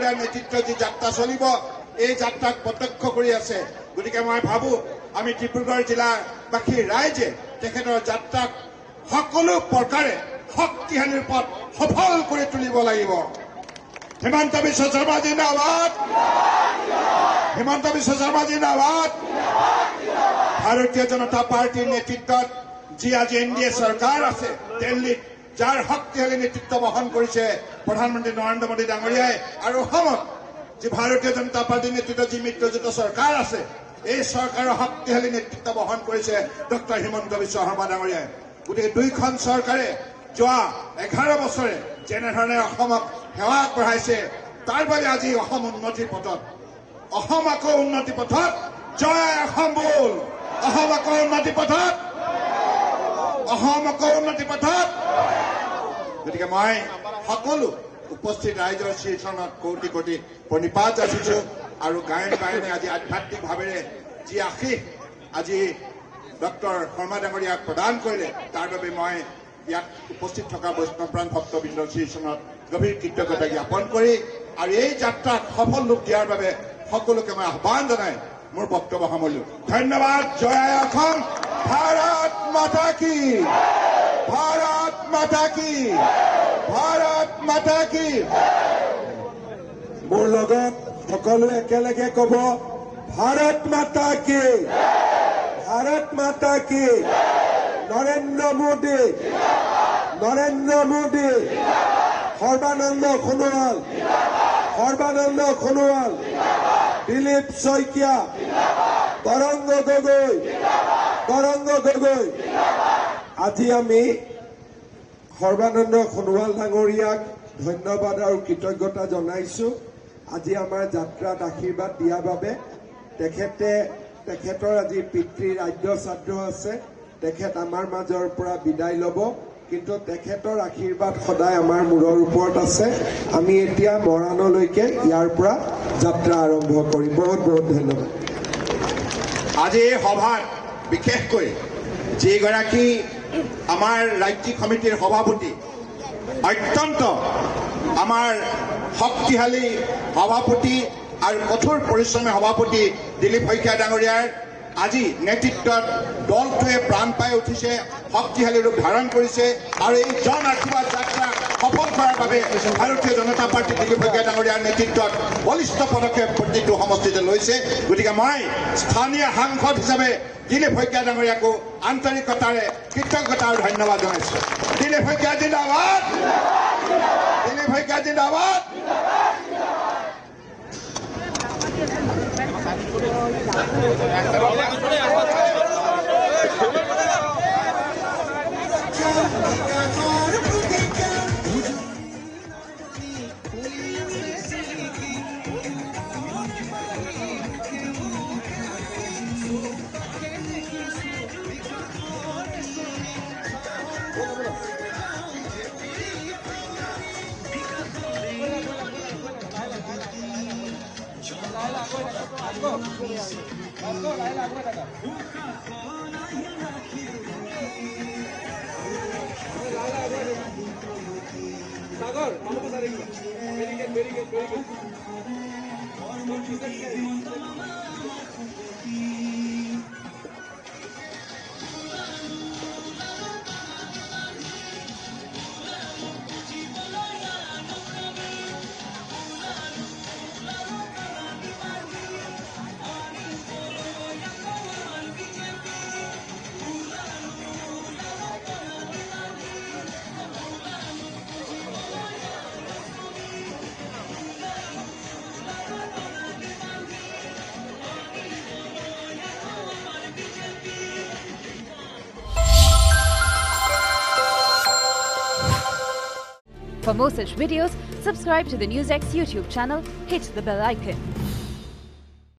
ডাঙৰীয়াৰ নেতৃত্বত যি যাত্ৰা চলিব এই যাত্ৰাক প্ৰত্যক্ষ কৰি আছে গতিকে মই ভাবো আমি ডিব্ৰুগড় জিলাবাসী ৰাইজে তেখেতৰ যাত্ৰাক সকলো প্ৰকাৰে শক্তিশালী ৰূপত সফল কৰি তুলিব লাগিব হিমন্ত বিশ্ব শৰ্মা জিন্দাবাদ হিমন্ত বিশ্ব শৰ্মা জিন্দাবাদ ভাৰতীয় জনতা পাৰ্টিৰ নেতৃত্বত যি আজি এনডিএ চৰকাৰ আছে দিল্লীত যাৰ শক্তিশালী নেতৃত্ব বহন কৰিছে প্ৰধানমন্ত্ৰী নৰেন্দ্ৰ মোদী ডাঙৰীয়াই আৰু অসমত যি ভাৰতীয় জনতা পাৰ্টিৰ নেতৃত্বত যি মিত্ৰজোঁট চৰকাৰ আছে এই চৰকাৰৰ শক্তিশালী নেতৃত্ব বহন কৰিছে ডক্টৰ হিমন্ত বিশ্ব শৰ্মা ডাঙৰীয়াই গতিকে দুইখন চৰকাৰে যোৱা 11 বছৰে যেনেধৰণে অসমক সেৱা আগবঢ়াইছে তাৰ বাবে আজি অসম উন্নতিৰ পথত অসম আকৌ উন্নতি পথত জয় অসম বল অসম আকৌ উন্নতি পথত অসম আকৌ উন্নতি পথত গতিকে মই সকলো উপস্থিত ৰাইজৰ শ্ৰীচৰণত কোটি কোটি প্ৰণিপাত যাচিছো আৰু গায়ন বায়নে আজি আধ্যাত্মিক ভাৱেৰে যি আশীষ আজি ডক্টৰ শৰ্মা ডাঙৰীয়াক প্ৰদান কৰিলে তাৰ বাবে মই ইয়াত উপস্থিত থকা বৈষ্ণৱপ্ৰাণ ভক্তবৃন্দৰ শ্ৰীচৰণত গভীৰ কৃতজ্ঞতা জ্ঞাপন কৰি আৰু এই যাত্ৰাক সফল ৰূপ দিয়াৰ বাবে সকলোকে মই আহ্বান জনাই মোৰ বক্তব্য সামৰিলো ধন্যবাদ জয় অসম ভাৰত মাতা কি ভাৰত মাতা কি ভাৰত মাতা কি মোৰ লগত সকলোৱে একেলগে ক'ব ভাৰত মাতা কি ভাৰত মাতা কি নৰেন্দ্ৰ মোদী সৰ্বানন্দ সোণোৱাল দিলীপ শইকীয়া তৰংগ গগৈ আজি আমি সৰ্বানন্দ সোণোৱাল ডাঙৰীয়াক ধন্যবাদ আৰু কৃতজ্ঞতা জনাইছো আজি আমাৰ যাত্ৰাত আশীৰ্বাদ দিয়াৰ বাবে তেখেতৰ আজি পিতৃ ৰাজ্য শ্ৰাদ্ধ আছে তেখেত আমাৰ মাজৰ পৰা বিদায় ল'ব কিন্তু তেখেতৰ আশীৰ্বাদ সদায় আমাৰ মূৰৰ ওপৰত আছে আমি এতিয়া মৰাণলৈকে ইয়াৰ পৰা যাত্ৰা আৰম্ভ কৰিম বহুত বহুত ধন্যবাদ আজি এই সভাত বিশেষকৈ যিগৰাকী আমাৰ ৰাজ্যিক সমিতিৰ সভাপতি অত্যন্ত আমাৰ শক্তিশালী সভাপতি আৰু কঠোৰ পৰিশ্ৰমী সভাপতি দিলীপ শইকীয়া ডাঙৰীয়াৰ আজি নেতৃত্বত দলটোৱে প্ৰাণ পাই উঠিছে শক্তিশালী ৰূপ ধাৰণ কৰিছে আৰু এই জন আশীৰ্বাদ যাত্ৰা সফল কৰাৰ বাবে ভাৰতীয় জনতা পাৰ্টি দিলীপ শইকীয়া ডাঙৰীয়াৰ নেতৃত্বত বলিষ্ঠ পদক্ষেপ প্ৰতিটো সমষ্টিতে লৈছে গতিকে মই স্থানীয় সাংসদ হিচাপে দিলীপ শইকীয়া ডাঙৰীয়াকো আন্তৰিকতাৰে কৃতজ্ঞতা আৰু ধন্যবাদ জনাইছো দিলীপ শইকীয়া জিন্দাবাদ দিলীপ শইকীয়া জিন্দাবাদ Sagar, vamos pasar aquí. Very good. For more such videos, subscribe to the NewsX YouTube channel, hit the bell icon.